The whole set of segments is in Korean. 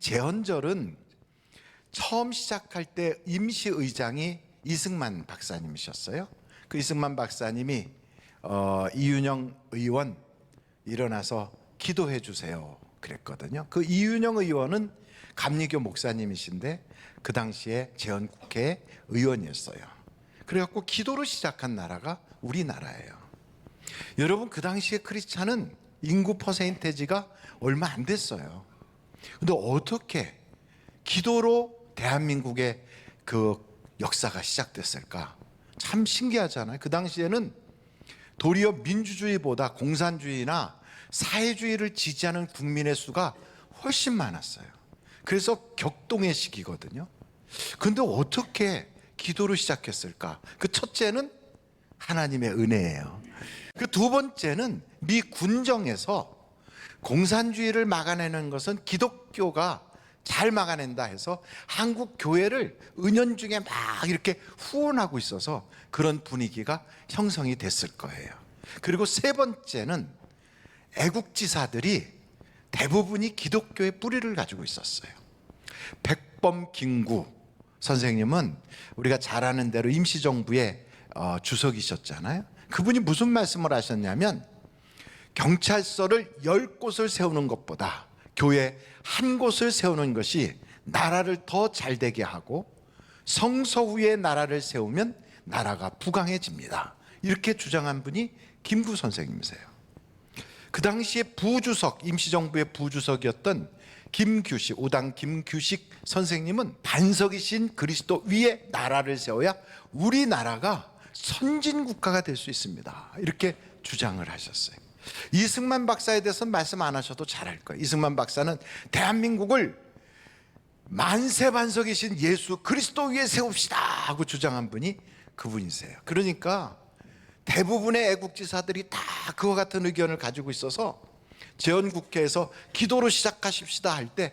제헌절은 처음 시작할 때 임시의장이 이승만 박사님이셨어요. 그 이승만 박사님이 이윤영 의원 일어나서 기도해 주세요 그랬거든요. 그 이윤영 의원은 감리교 목사님이신데 그 당시에 제헌국회 의원이었어요. 그래갖고 기도로 시작한 나라가 우리나라예요. 여러분, 그 당시에 크리스찬은 인구 퍼센테이지가 얼마 안 됐어요. 근데 어떻게 기도로 대한민국의 그 역사가 시작됐을까? 참 신기하잖아요. 그 당시에는 도리어 민주주의보다 공산주의나 사회주의를 지지하는 국민의 수가 훨씬 많았어요. 그래서 격동의 시기거든요. 근데 어떻게 기도로 시작했을까? 그 첫째는 하나님의 은혜예요. 그 두 번째는 미 군정에서 공산주의를 막아내는 것은 기독교가 잘 막아낸다 해서 한국 교회를 은연중에 막 이렇게 후원하고 있어서 그런 분위기가 형성이 됐을 거예요. 그리고 세 번째는 애국지사들이 대부분이 기독교의 뿌리를 가지고 있었어요. 백범 김구 선생님은 우리가 잘 아는 대로 임시정부의 주석이셨잖아요. 그분이 무슨 말씀을 하셨냐면, 경찰서를 10곳을 세우는 것보다 교회 한 곳을 세우는 것이 나라를 더 잘되게 하고 성서후에 나라를 세우면 나라가 부강해집니다. 이렇게 주장한 분이 김구 선생님이세요. 그 당시에 부주석, 임시정부의 부주석이었던 김규식, 우당 김규식 선생님은 반석이신 그리스도 위에 나라를 세워야 우리나라가 선진국가가 될 수 있습니다. 이렇게 주장을 하셨어요. 이승만 박사에 대해서는 말씀 안 하셔도 잘 알 거예요. 이승만 박사는 대한민국을 만세반석이신 예수 그리스도 위에 세웁시다 하고 주장한 분이 그분이세요. 그러니까 대부분의 애국지사들이 다 그와 같은 의견을 가지고 있어서 제헌국회에서 기도로 시작하십시다 할 때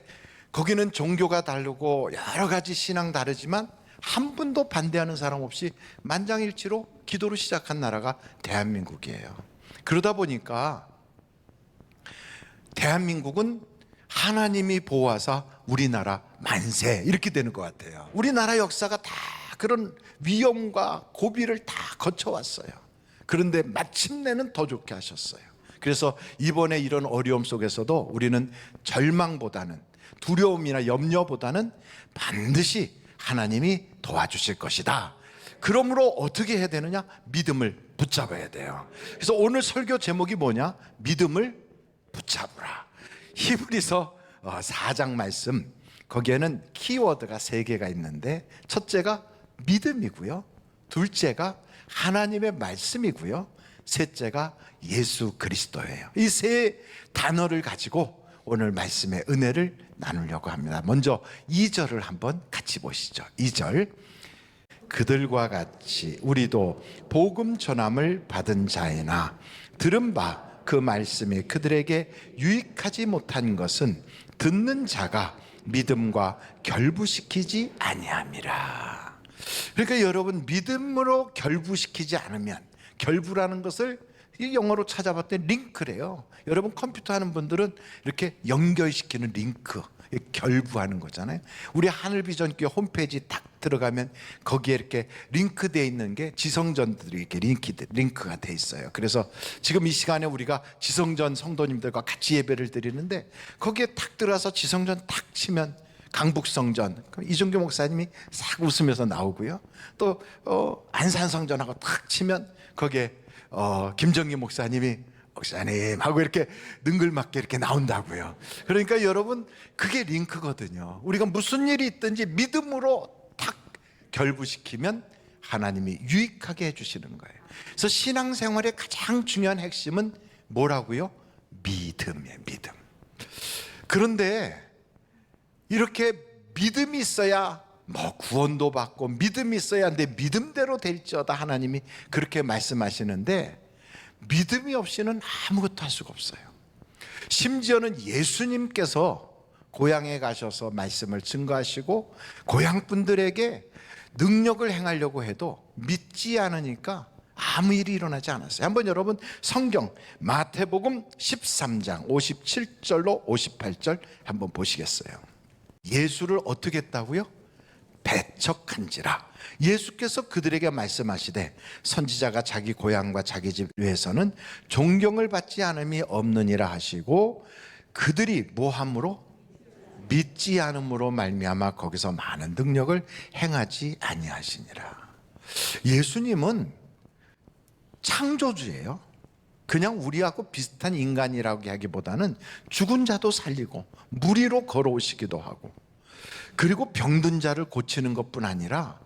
거기는 종교가 다르고 여러 가지 신앙 다르지만 한 분도 반대하는 사람 없이 만장일치로 기도로 시작한 나라가 대한민국이에요. 그러다 보니까 대한민국은 하나님이 보호하사 우리나라 만세 이렇게 되는 것 같아요. 우리나라 역사가 다 그런 위험과 고비를 다 거쳐왔어요. 그런데 마침내는 더 좋게 하셨어요. 그래서 이번에 이런 어려움 속에서도 우리는 절망보다는, 두려움이나 염려보다는 반드시 하나님이 도와주실 것이다. 그러므로 어떻게 해야 되느냐? 믿음을 붙잡아야 돼요. 그래서 오늘 설교 제목이 뭐냐? 믿음을 붙잡으라. 히브리서 4장 말씀, 거기에는 키워드가 3개가 있는데, 첫째가 믿음이고요, 둘째가 하나님의 말씀이고요, 셋째가 예수 그리스도예요. 이 세 단어를 가지고 오늘 말씀의 은혜를 나누려고 합니다. 먼저 2절을 한번 같이 보시죠. 2절, 그들과 같이 우리도 복음 전함을 받은 자이나 들은 바 그 말씀이 그들에게 유익하지 못한 것은 듣는 자가 믿음과 결부시키지 아니함이라. 그러니까 여러분, 믿음으로 결부시키지 않으면, 결부라는 것을 영어로 찾아봤더니 링크래요. 여러분 컴퓨터 하는 분들은 이렇게 연결시키는 링크, 결부하는 거잖아요. 우리 하늘비전교회 홈페이지 딱 들어가면 거기에 이렇게 링크되어 있는 게 지성전들이 이렇게 링크가 돼 있어요. 그래서 지금 이 시간에 우리가 지성전 성도님들과 같이 예배를 드리는데 거기에 탁 들어와서 지성전 탁 치면 강북성전, 이종교 목사님이 싹 웃으면서 나오고요. 또 안산성전하고 탁 치면 거기에 김정기 목사님이 목사님 하고 이렇게 능글맞게 이렇게 나온다고요. 그러니까 여러분, 그게 링크거든요. 우리가 무슨 일이 있든지 믿음으로 탁 결부시키면 하나님이 유익하게 해주시는 거예요. 그래서 신앙생활의 가장 중요한 핵심은 뭐라고요? 믿음이에요. 믿음. 그런데 이렇게 믿음이 있어야 뭐 구원도 받고 믿음이 있어야 하는데 믿음대로 될지어다 하나님이 그렇게 말씀하시는데, 믿음이 없이는 아무것도 할 수가 없어요. 심지어는 예수님께서 고향에 가셔서 말씀을 증거하시고 고향 분들에게 능력을 행하려고 해도 믿지 않으니까 아무 일이 일어나지 않았어요. 한번 여러분 성경 마태복음 13장 57절로 58절 한번 보시겠어요? 예수를 어떻게 했다고요? 배척한지라. 예수께서 그들에게 말씀하시되 선지자가 자기 고향과 자기 집 위에서는 존경을 받지 않음이 없느니라 하시고 그들이 뭐함으로? 믿지 않음으로 말미암아 거기서 많은 능력을 행하지 아니하시니라. 예수님은 창조주예요. 그냥 우리하고 비슷한 인간이라고 하기보다는 죽은 자도 살리고 물 위로 걸어오시기도 하고, 그리고 병든 자를 고치는 것뿐 아니라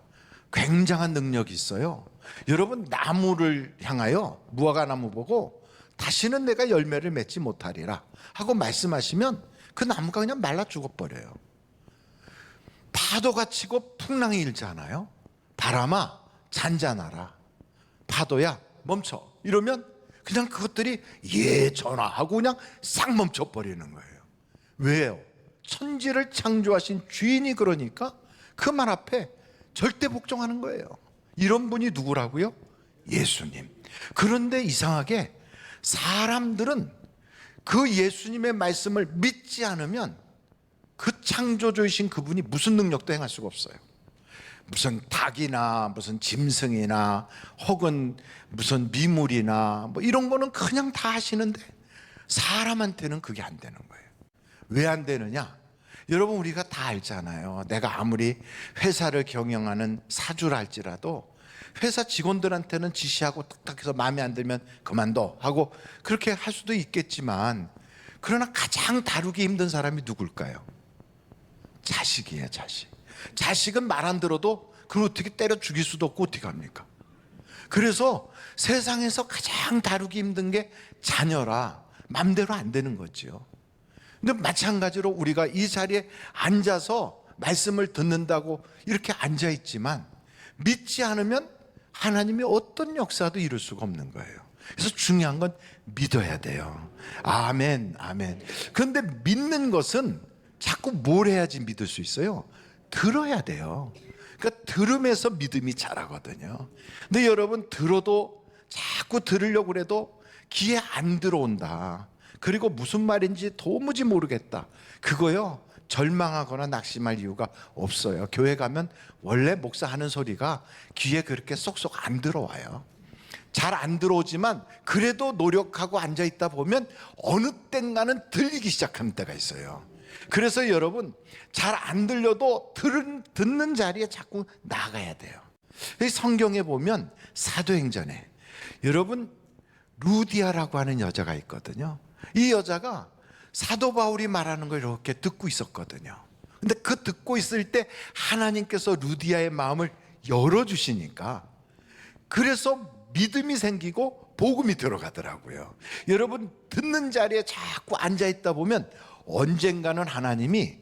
굉장한 능력이 있어요. 여러분, 나무를 향하여 무화과나무 보고 다시는 내가 열매를 맺지 못하리라 하고 말씀하시면 그 나무가 그냥 말라 죽어버려요. 파도가 치고 풍랑이 일잖아요. 바람아 잔잔하라, 파도야 멈춰, 이러면 그냥 그것들이 예 전하하고 그냥 싹 멈춰버리는 거예요. 왜요? 천지를 창조하신 주인이 그러니까 그 말 앞에 절대 복종하는 거예요. 이런 분이 누구라고요? 예수님. 그런데 이상하게 사람들은 그 예수님의 말씀을 믿지 않으면 그 창조주이신 그분이 무슨 능력도 행할 수가 없어요. 무슨 닭이나 무슨 짐승이나 혹은 무슨 미물이나 뭐 이런 거는 그냥 다 하시는데 사람한테는 그게 안 되는 거예요. 왜 안 되느냐? 여러분, 우리가 다 알잖아요. 내가 아무리 회사를 경영하는 사주라 할지라도 회사 직원들한테는 지시하고 탁탁해서 마음에 안 들면 그만둬 하고 그렇게 할 수도 있겠지만, 그러나 가장 다루기 힘든 사람이 누굴까요? 자식이에요. 자식. 자식은 말 안 들어도 그걸 어떻게 때려 죽일 수도 없고 어떻게 합니까? 그래서 세상에서 가장 다루기 힘든 게 자녀라 맘대로 안 되는 거죠. 근데 마찬가지로 우리가 이 자리에 앉아서 말씀을 듣는다고 이렇게 앉아 있지만 믿지 않으면 하나님이 어떤 역사도 이룰 수가 없는 거예요. 그래서 중요한 건 믿어야 돼요. 아멘, 아멘. 그런데 믿는 것은 자꾸 뭘 해야지 믿을 수 있어요? 들어야 돼요. 그러니까 들으면서 믿음이 자라거든요. 근데 여러분, 들어도 자꾸 들으려고 그래도 귀에 안 들어온다, 그리고 무슨 말인지 도무지 모르겠다, 그거요 절망하거나 낙심할 이유가 없어요. 교회 가면 원래 목사 하는 소리가 귀에 그렇게 쏙쏙 안 들어와요. 잘 안 들어오지만 그래도 노력하고 앉아있다 보면 어느 땐가는 들리기 시작하는 때가 있어요. 그래서 여러분, 잘 안 들려도 듣는 자리에 자꾸 나가야 돼요. 성경에 보면 사도행전에 여러분 루디아라고 하는 여자가 있거든요. 이 여자가 사도 바울이 말하는 걸 이렇게 듣고 있었거든요. 근데 그 듣고 있을 때 하나님께서 루디아의 마음을 열어주시니까 그래서 믿음이 생기고 복음이 들어가더라고요. 여러분, 듣는 자리에 자꾸 앉아있다 보면 언젠가는 하나님이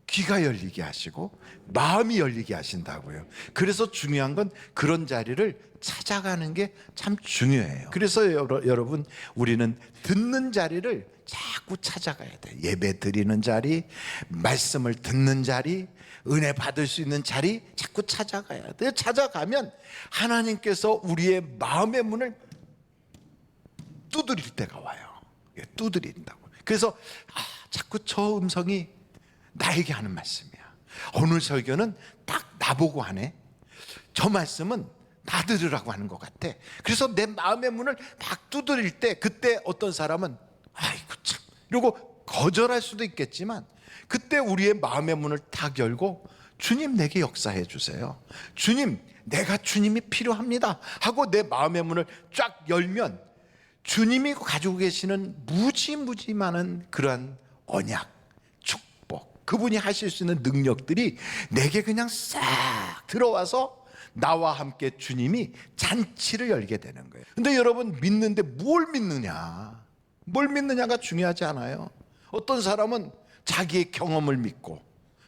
귀가 열리게 하시고 마음이 열리게 하신다고요. 그래서 중요한 건 그런 자리를 찾아가는 게 참 중요해요. 그래서 여러분, 우리는 듣는 자리를 자꾸 찾아가야 돼요. 예배 드리는 자리, 말씀을 듣는 자리, 은혜 받을 수 있는 자리 자꾸 찾아가야 돼요. 찾아가면 하나님께서 우리의 마음의 문을 두드릴 때가 와요. 두드린다고. 그래서 자꾸 저 음성이 나에게 하는 말씀이야. 오늘 설교는 딱 나보고 하네. 저 말씀은 나 들으라고 하는 것 같아. 그래서 내 마음의 문을 막 두드릴 때 그때 어떤 사람은 아이고 참 이러고 거절할 수도 있겠지만, 그때 우리의 마음의 문을 탁 열고 주님 내게 역사해 주세요, 주님 내가 주님이 필요합니다 하고 내 마음의 문을 쫙 열면 주님이 가지고 계시는 무지 많은 그러한 언약, 축복, 그분이 하실 수 있는 능력들이 내게 그냥 싹 들어와서 나와 함께 주님이 잔치를 열게 되는 거예요. 근데 여러분, 믿는데 뭘 믿느냐, 뭘 믿느냐가 중요하지 않아요. 어떤 사람은 자기의 경험을 믿고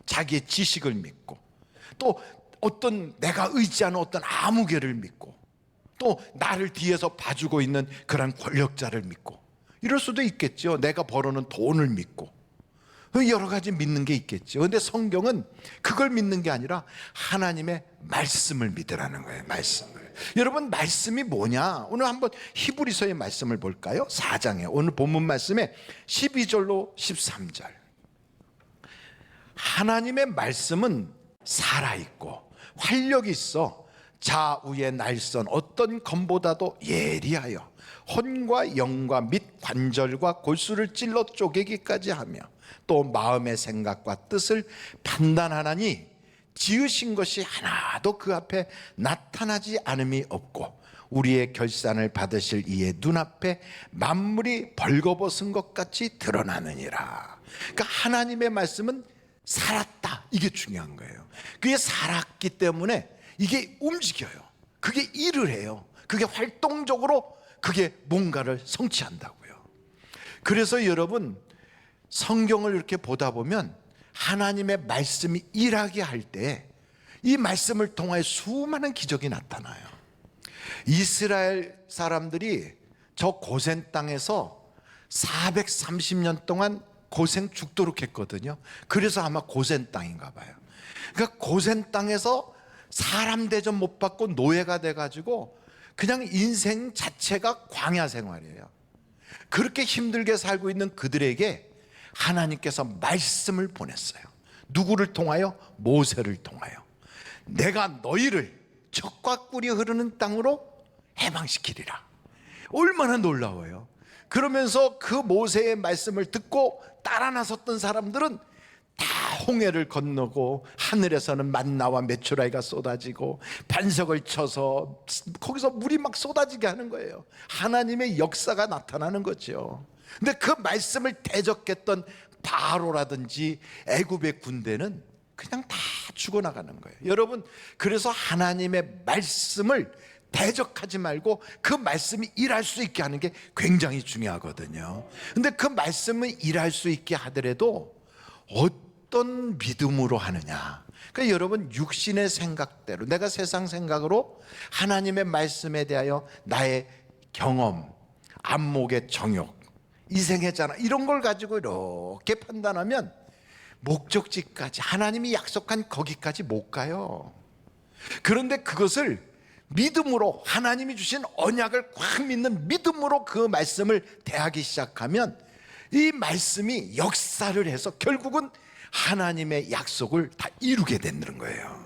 자기의 지식을 믿고 또 어떤 내가 의지하는 어떤 아무개를 믿고 또 나를 뒤에서 봐주고 있는 그런 권력자를 믿고 이럴 수도 있겠죠. 내가 벌어놓은 돈을 믿고 여러 가지 믿는 게 있겠죠. 그런데 성경은 그걸 믿는 게 아니라 하나님의 말씀을 믿으라는 거예요. 말씀을. 여러분, 말씀이 뭐냐? 오늘 한번 히브리서의 말씀을 볼까요? 4장에 오늘 본문 말씀에 12절로 13절. 하나님의 말씀은 살아있고 활력이 있어 좌우의 날선 어떤 검보다도 예리하여 혼과 영과 및 관절과 골수를 찔러 쪼개기까지 하며 또 마음의 생각과 뜻을 판단하나니 지으신 것이 하나도 그 앞에 나타나지 않음이 없고 우리의 결산을 받으실 이의 눈앞에 만물이 벌거벗은 것 같이 드러나느니라. 그러니까 하나님의 말씀은 살았다, 이게 중요한 거예요. 그게 살았기 때문에 이게 움직여요. 그게 일을 해요. 그게 활동적으로 그게 뭔가를 성취한다고요. 그래서 여러분, 성경을 이렇게 보다 보면 하나님의 말씀이 일하게 할 때 이 말씀을 통하여 수많은 기적이 나타나요. 이스라엘 사람들이 저 고센 땅에서 430년 동안 고생 죽도록 했거든요. 그래서 아마 고센 땅인가 봐요. 그러니까 고센 땅에서 사람 대접 못 받고 노예가 돼가지고 그냥 인생 자체가 광야 생활이에요. 그렇게 힘들게 살고 있는 그들에게 하나님께서 말씀을 보냈어요. 누구를 통하여? 모세를 통하여. 내가 너희를 젖과 꿀이 흐르는 땅으로 해방시키리라. 얼마나 놀라워요. 그러면서 그 모세의 말씀을 듣고 따라 나섰던 사람들은 다 홍해를 건너고 하늘에서는 만나와 메추라기가 쏟아지고 반석을 쳐서 거기서 물이 막 쏟아지게 하는 거예요. 하나님의 역사가 나타나는 거죠. 근데 그 말씀을 대적했던 바로라든지 애굽의 군대는 그냥 다 죽어나가는 거예요. 여러분, 그래서 하나님의 말씀을 대적하지 말고 그 말씀이 일할 수 있게 하는 게 굉장히 중요하거든요. 근데 그 말씀을 일할 수 있게 하더라도 어떤 믿음으로 하느냐. 그러니까 여러분, 육신의 생각대로, 내가 세상 생각으로 하나님의 말씀에 대하여 나의 경험, 안목의 정욕, 이생애잖아, 이런 걸 가지고 이렇게 판단하면 목적지까지, 하나님이 약속한 거기까지 못 가요. 그런데 그것을 믿음으로, 하나님이 주신 언약을 꽉 믿는 믿음으로 그 말씀을 대하기 시작하면 이 말씀이 역사를 해서 결국은 하나님의 약속을 다 이루게 되는 거예요.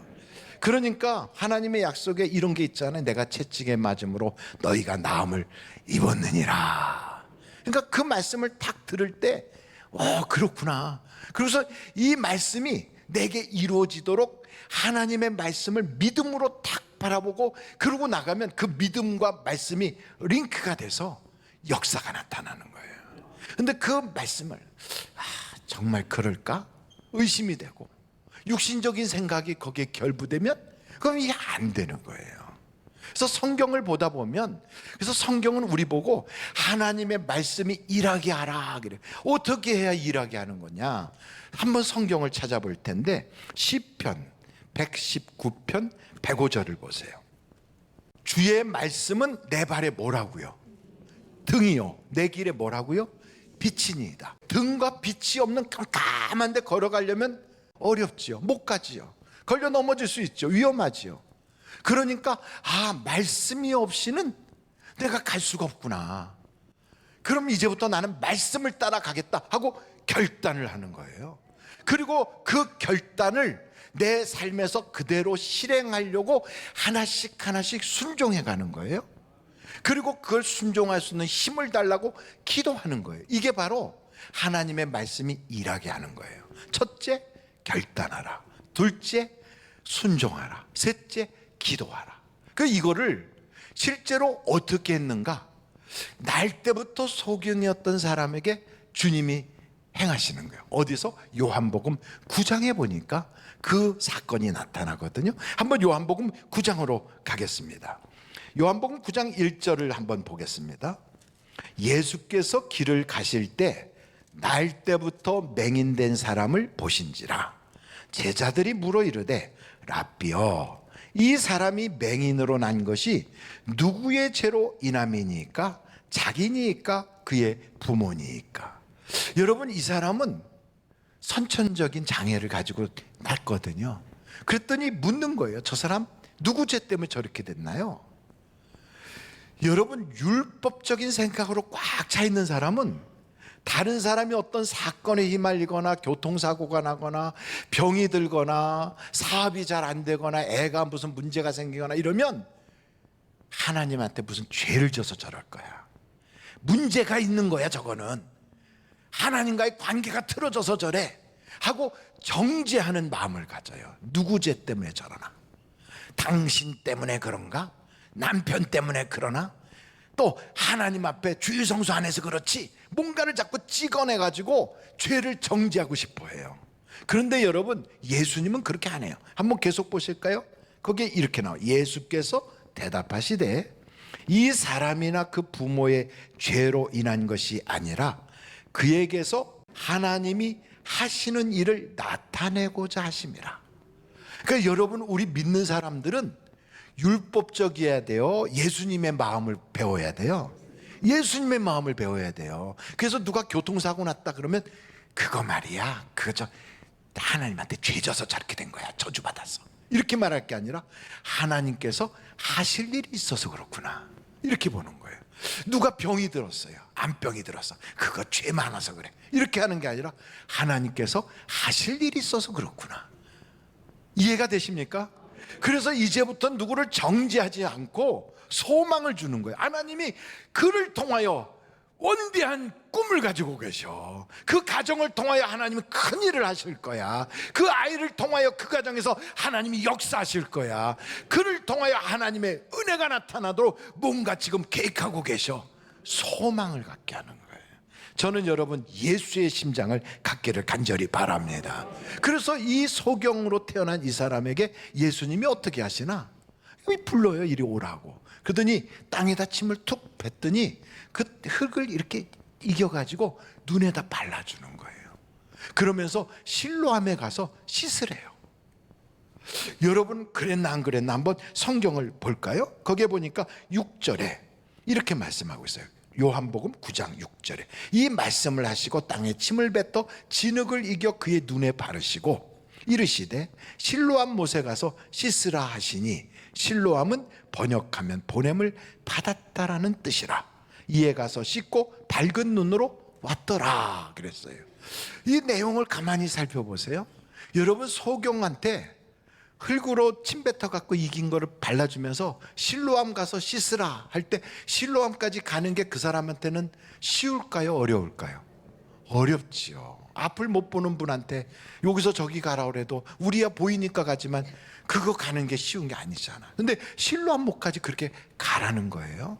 그러니까 하나님의 약속에 이런 게 있잖아요. 내가 채찍에 맞음으로 너희가 나음을 입었느니라. 그러니까 그 말씀을 딱 들을 때 그렇구나. 그래서 이 말씀이 내게 이루어지도록 하나님의 말씀을 믿음으로 딱 바라보고 그러고 나가면 그 믿음과 말씀이 링크가 돼서 역사가 나타나는 거예요. 근데 그 말씀을 정말 그럴까? 의심이 되고 육신적인 생각이 거기에 결부되면 그럼 이게 안 되는 거예요. 그래서 성경을 보다 보면, 그래서 성경은 우리 보고 하나님의 말씀이 일하게 하라 그래요. 어떻게 해야 일하게 하는 거냐? 한번 성경을 찾아볼 텐데 시편 119편 105절을 보세요. 주의 말씀은 내 발에 뭐라고요? 등이요. 내 길에 뭐라고요? 빛이니이다. 등과 빛이 없는 깜깜한 데 걸어가려면 어렵지요. 못 가지요. 걸려 넘어질 수 있죠. 위험하지요. 그러니까 말씀이 없이는 내가 갈 수가 없구나. 그럼 이제부터 나는 말씀을 따라가겠다 하고 결단을 하는 거예요. 그리고 그 결단을 내 삶에서 그대로 실행하려고 하나씩 하나씩 순종해 가는 거예요. 그리고 그걸 순종할 수 있는 힘을 달라고 기도하는 거예요. 이게 바로 하나님의 말씀이 일하게 하는 거예요. 첫째, 결단하라. 둘째, 순종하라. 셋째, 기도하라. 이거를 실제로 어떻게 했는가? 날 때부터 소경이었던 사람에게 주님이 행하시는 거예요. 어디서? 요한복음 9장에 보니까 그 사건이 나타나거든요. 한번 요한복음 9장으로 가겠습니다. 요한복음 9장 1절을 한번 보겠습니다. 예수께서 길을 가실 때 날 때부터 맹인된 사람을 보신지라. 제자들이 물어 이르되 랍비여, 이 사람이 맹인으로 난 것이 누구의 죄로 인함이니까? 자기니까? 그의 부모니까? 여러분, 이 사람은 선천적인 장애를 가지고 났거든요. 그랬더니 묻는 거예요. 저 사람 누구 죄 때문에 저렇게 됐나요? 여러분, 율법적인 생각으로 꽉 차 있는 사람은 다른 사람이 어떤 사건에 휘말리거나 교통사고가 나거나 병이 들거나 사업이 잘 안 되거나 애가 무슨 문제가 생기거나 이러면 하나님한테 무슨 죄를 져서 저럴 거야. 문제가 있는 거야. 저거는 하나님과의 관계가 틀어져서 저래 하고 정죄하는 마음을 가져요. 누구 죄 때문에 저러나? 당신 때문에 그런가? 남편 때문에 그러나? 또 하나님 앞에 주일 성수 안 해서 그렇지, 뭔가를 자꾸 찍어내가지고 죄를 정지하고 싶어 해요. 그런데 여러분, 예수님은 그렇게 안 해요. 한번 계속 보실까요? 거기에 이렇게 나와요. 예수께서 대답하시되 이 사람이나 그 부모의 죄로 인한 것이 아니라 그에게서 하나님이 하시는 일을 나타내고자 하심이라. 그러니까 여러분, 우리 믿는 사람들은 율법적이어야 돼요. 예수님의 마음을 배워야 돼요. 예수님의 마음을 배워야 돼요. 그래서 누가 교통사고 났다 그러면 그거 말이야, 그거 저 하나님한테 죄져서 저렇게 된 거야, 저주받았어, 이렇게 말할 게 아니라 하나님께서 하실 일이 있어서 그렇구나, 이렇게 보는 거예요. 누가 병이 들었어요, 암병이 들었어, 그거 죄 많아서 그래, 이렇게 하는 게 아니라 하나님께서 하실 일이 있어서 그렇구나. 이해가 되십니까? 그래서 이제부터 누구를 정죄하지 않고 소망을 주는 거예요. 하나님이 그를 통하여 원대한 꿈을 가지고 계셔. 그 가정을 통하여 하나님은 큰 일을 하실 거야. 그 아이를 통하여 그 가정에서 하나님이 역사하실 거야. 그를 통하여 하나님의 은혜가 나타나도록 뭔가 지금 계획하고 계셔. 소망을 갖게 하는 거예요. 저는 여러분, 예수의 심장을 갖기를 간절히 바랍니다. 그래서 이 소경으로 태어난 이 사람에게 예수님이 어떻게 하시나? 불러요, 이리 오라고. 그러더니 땅에다 침을 툭 뱉더니 그 흙을 이렇게 이겨가지고 눈에다 발라주는 거예요. 그러면서 실로암에 가서 씻으래요. 여러분, 그랬나 안 그랬나 한번 성경을 볼까요? 거기에 보니까 6절에 이렇게 말씀하고 있어요. 요한복음 9장 6절에 이 말씀을 하시고 땅에 침을 뱉어 진흙을 이겨 그의 눈에 바르시고 이르시되 실로암 못에 가서 씻으라 하시니, 실로암은 번역하면 보냄을 받았다라는 뜻이라. 이에 가서 씻고 밝은 눈으로 왔더라 그랬어요. 이 내용을 가만히 살펴보세요. 여러분, 소경한테 흙으로 침 뱉어 갖고 이긴 거를 발라주면서 실로암 가서 씻으라 할 때 실로암까지 가는 게 그 사람한테는 쉬울까요, 어려울까요? 어렵지요. 앞을 못 보는 분한테 여기서 저기 가라 그래도 우리야 보이니까 가지만 그거 가는 게 쉬운 게 아니잖아. 근데 실로암 못까지 그렇게 가라는 거예요.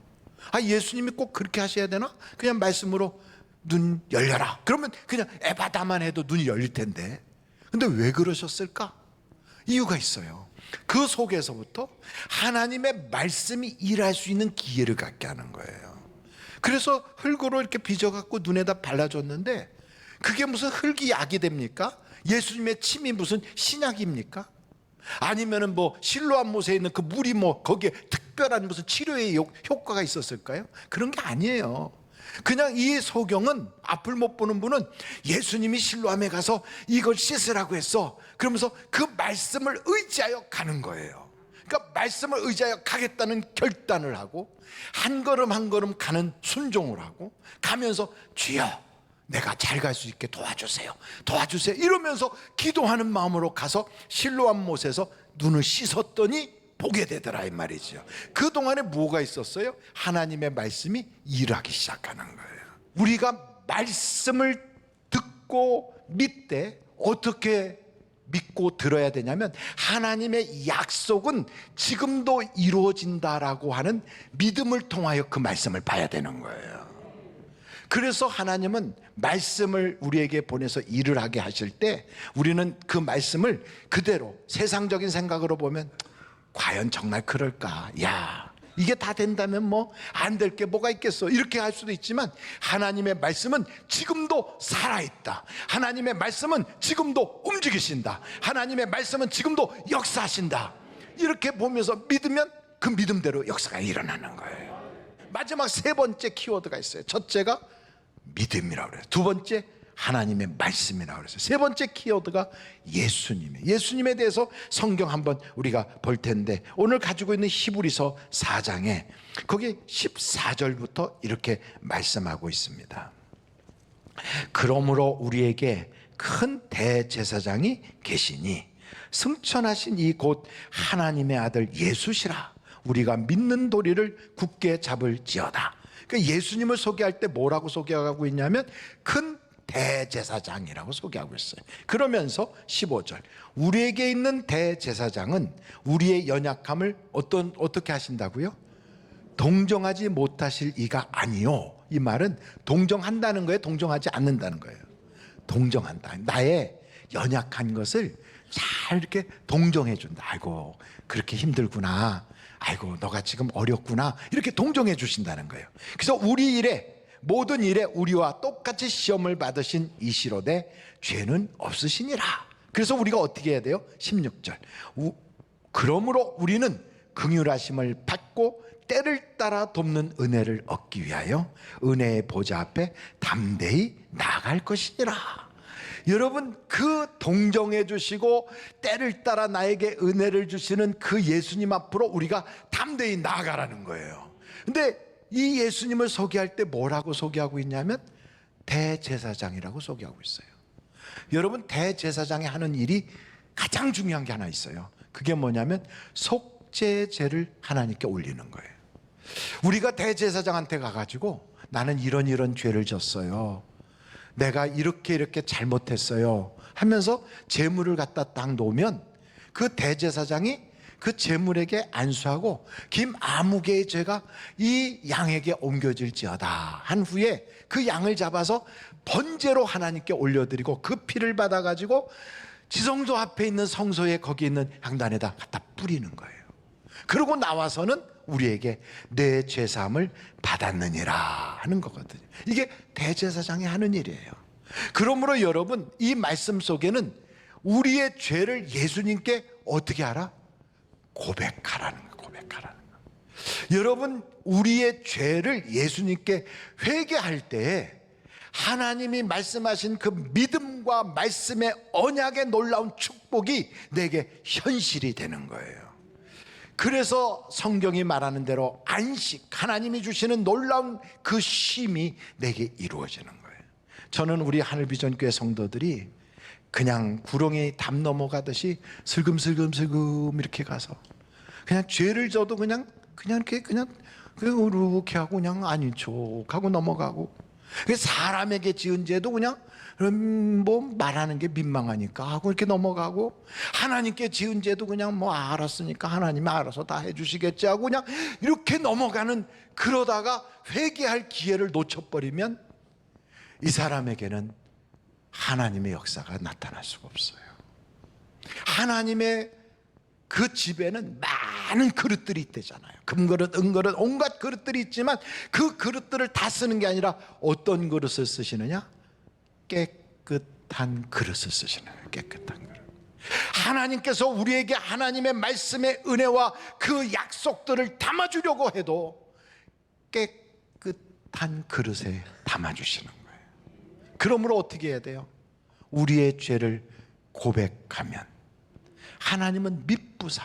아, 예수님이 꼭 그렇게 하셔야 되나? 그냥 말씀으로 눈 열려라 그러면 그냥 에바다만 해도 눈이 열릴 텐데, 근데 왜 그러셨을까? 이유가 있어요. 그 속에서부터 하나님의 말씀이 일할 수 있는 기회를 갖게 하는 거예요. 그래서 흙으로 이렇게 빚어갖고 눈에다 발라줬는데 그게 무슨 흙이 약이 됩니까? 예수님의 침이 무슨 신약입니까? 아니면은 뭐 실로암 못에 있는 그 물이 뭐 거기에 특별한 무슨 치료의 효과가 있었을까요? 그런 게 아니에요. 그냥 이 소경은, 앞을 못 보는 분은 예수님이 실로암에 가서 이걸 씻으라고 했어, 그러면서 그 말씀을 의지하여 가는 거예요. 그러니까 말씀을 의지하여 가겠다는 결단을 하고 한 걸음 한 걸음 가는 순종을 하고 가면서 주여 내가 잘 갈 수 있게 도와주세요, 도와주세요 이러면서 기도하는 마음으로 가서 실로암 못에서 눈을 씻었더니 보게 되더라 이 말이죠. 그동안에 뭐가 있었어요? 하나님의 말씀이 일하기 시작하는 거예요. 우리가 말씀을 듣고 믿되 어떻게 믿고 들어야 되냐면 하나님의 약속은 지금도 이루어진다라고 하는 믿음을 통하여 그 말씀을 봐야 되는 거예요. 그래서 하나님은 말씀을 우리에게 보내서 일을 하게 하실 때 우리는 그 말씀을 그대로 세상적인 생각으로 보면 과연 정말 그럴까? 야, 이게 다 된다면 뭐 안 될 게 뭐가 있겠어, 이렇게 할 수도 있지만 하나님의 말씀은 지금도 살아있다. 하나님의 말씀은 지금도 움직이신다. 하나님의 말씀은 지금도 역사하신다. 이렇게 보면서 믿으면 그 믿음대로 역사가 일어나는 거예요. 마지막 세 번째 키워드가 있어요. 첫째가 믿음이라고 그래요. 두 번째 하나님의 말씀이라고 그랬어요. 세 번째 키워드가 예수님에 대해서 성경 한번 우리가 볼 텐데 오늘 가지고 있는 히브리서 4장에 거기 14절부터 이렇게 말씀하고 있습니다. 그러므로 우리에게 큰 대제사장이 계시니 승천하신 이 곧 하나님의 아들 예수시라. 우리가 믿는 도리를 굳게 잡을지어다. 그러니까 예수님을 소개할 때 뭐라고 소개하고 있냐면 큰 대제사장이라고 소개하고 있어요. 그러면서 15절, 우리에게 있는 대제사장은 우리의 연약함을 어떻게 하신다고요? 동정하지 못하실 이가 아니요. 이 말은 동정한다는 거예요, 동정하지 않는다는 거예요. 동정한다. 나의 연약한 것을 잘 이렇게 동정해 준다. 아이고 그렇게 힘들구나, 아이고 너가 지금 어렵구나, 이렇게 동정해 주신다는 거예요. 그래서 우리 일에, 모든 일에 우리와 똑같이 시험을 받으신 이시로되 죄는 없으시니라. 그래서 우리가 어떻게 해야 돼요? 16절, 그러므로 우리는 긍휼하심을 받고 때를 따라 돕는 은혜를 얻기 위하여 은혜의 보좌 앞에 담대히 나아갈 것이니라. 여러분, 그 동정해 주시고 때를 따라 나에게 은혜를 주시는 그 예수님 앞으로 우리가 담대히 나아가라는 거예요. 근데 이 예수님을 소개할 때 뭐라고 소개하고 있냐면 대제사장이라고 소개하고 있어요. 여러분, 대제사장이 하는 일이 가장 중요한 게 하나 있어요. 그게 뭐냐면 속죄제를 하나님께 올리는 거예요. 우리가 대제사장한테 가가지고 나는 이런 죄를 졌어요, 내가 이렇게 잘못했어요 하면서 제물을 갖다 딱 놓으면 그 대제사장이 그 제물에게 안수하고 김아무개의 죄가 이 양에게 옮겨질지어다 한 후에 그 양을 잡아서 번제로 하나님께 올려드리고 그 피를 받아가지고 지성소 앞에 있는 성소에 거기 있는 향단에다 갖다 뿌리는 거예요. 그러고 나와서는 우리에게 내 죄사함을 받았느니라 하는 거거든요. 이게 대제사장이 하는 일이에요. 그러므로 여러분, 이 말씀 속에는 우리의 죄를 예수님께 어떻게 하라? 고백하라는 거예요. 고백하라는 거예요. 여러분, 우리의 죄를 예수님께 회개할 때에 하나님이 말씀하신 그 믿음과 말씀의 언약의 놀라운 축복이 내게 현실이 되는 거예요. 그래서 성경이 말하는 대로 안식, 하나님이 주시는 놀라운 그 쉼이 내게 이루어지는 거예요. 저는 우리 하늘비전교회 성도들이 그냥 구렁이 담 넘어가듯이 슬금슬금 이렇게 가서 그냥 죄를 져도 그냥 이렇게 하고 그냥 아닌 척하고 넘어가고, 사람에게 지은 죄도 그냥 뭐 말하는 게 민망하니까 하고 이렇게 넘어가고, 하나님께 지은 죄도 그냥 뭐 알았으니까 하나님이 알아서 다 해주시겠지 하고 그냥 이렇게 넘어가는, 그러다가 회개할 기회를 놓쳐버리면 이 사람에게는 하나님의 역사가 나타날 수가 없어요. 하나님의 그 집에는 많은 그릇들이 있대잖아요. 금그릇, 은그릇, 온갖 그릇들이 있지만 그 그릇들을 다 쓰는 게 아니라 어떤 그릇을 쓰시느냐? 깨끗한 그릇을 쓰시는 거예요. 깨끗한 그릇. 하나님께서 우리에게 하나님의 말씀의 은혜와 그 약속들을 담아주려고 해도 깨끗한 그릇에 담아주시는 거예요. 그러므로 어떻게 해야 돼요? 우리의 죄를 고백하면 하나님은 미쁘사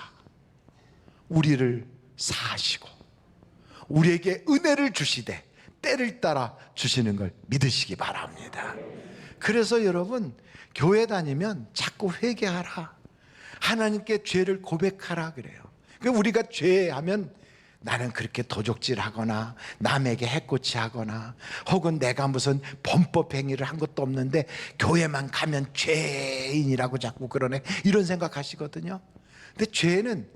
우리를 사하시고 우리에게 은혜를 주시되 때를 따라 주시는 걸 믿으시기 바랍니다. 그래서 여러분, 교회 다니면 자꾸 회개하라, 하나님께 죄를 고백하라 그래요. 우리가 죄하면 나는 그렇게 도적질하거나 남에게 해코지하거나 혹은 내가 무슨 범법 행위를 한 것도 없는데 교회만 가면 죄인이라고 자꾸 그러네, 이런 생각하시거든요. 근데 죄는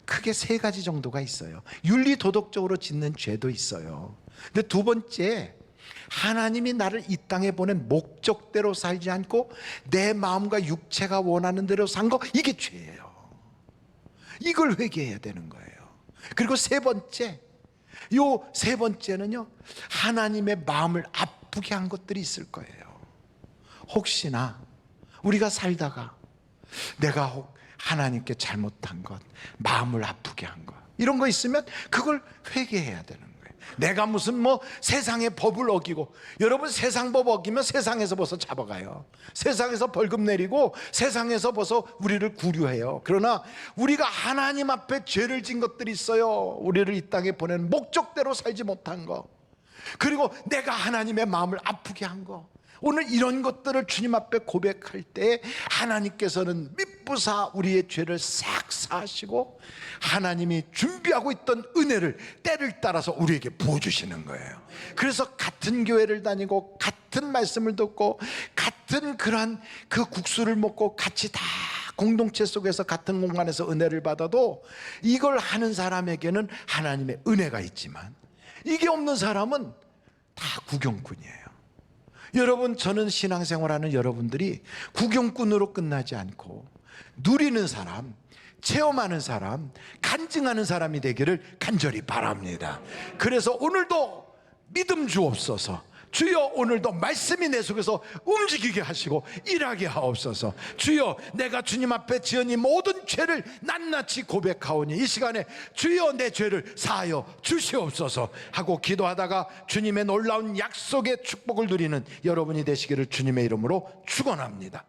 크게 세 가지 정도가 있어요. 윤리 도덕적으로 짓는 죄도 있어요. 근데 두 번째, 하나님이 나를 이 땅에 보낸 목적대로 살지 않고 내 마음과 육체가 원하는 대로 산 거, 이게 죄예요. 이걸 회개해야 되는 거예요. 그리고 세 번째, 요 세 번째는요, 하나님의 마음을 아프게 한 것들이 있을 거예요. 혹시나 우리가 살다가 내가 혹 하나님께 잘못한 것, 마음을 아프게 한 것, 이런 거 있으면 그걸 회개해야 되는 거예요. 내가 무슨 뭐 세상의 법을 어기고, 여러분 세상 법 어기면 세상에서 벌써 잡아가요. 세상에서 벌금 내리고 세상에서 벌써 우리를 구류해요. 그러나 우리가 하나님 앞에 죄를 진 것들이 있어요. 우리를 이 땅에 보내는 목적대로 살지 못한 거, 그리고 내가 하나님의 마음을 아프게 한 거, 오늘 이런 것들을 주님 앞에 고백할 때 하나님께서는 미쁘사 우리의 죄를 싹 사하시고 하나님이 준비하고 있던 은혜를 때를 따라서 우리에게 부어주시는 거예요. 그래서 같은 교회를 다니고 같은 말씀을 듣고 같은 그러한 그 국수를 먹고 같이 다 공동체 속에서 같은 공간에서 은혜를 받아도 이걸 하는 사람에게는 하나님의 은혜가 있지만 이게 없는 사람은 다 구경꾼이에요. 여러분, 저는 신앙생활하는 여러분들이 구경꾼으로 끝나지 않고 누리는 사람, 체험하는 사람, 간증하는 사람이 되기를 간절히 바랍니다. 그래서 오늘도 믿음 주옵소서. 주여, 오늘도 말씀이 내 속에서 움직이게 하시고 일하게 하옵소서. 주여, 내가 주님 앞에 지은 이 모든 죄를 낱낱이 고백하오니 이 시간에 주여 내 죄를 사하여 주시옵소서 하고 기도하다가 주님의 놀라운 약속의 축복을 누리는 여러분이 되시기를 주님의 이름으로 축원합니다.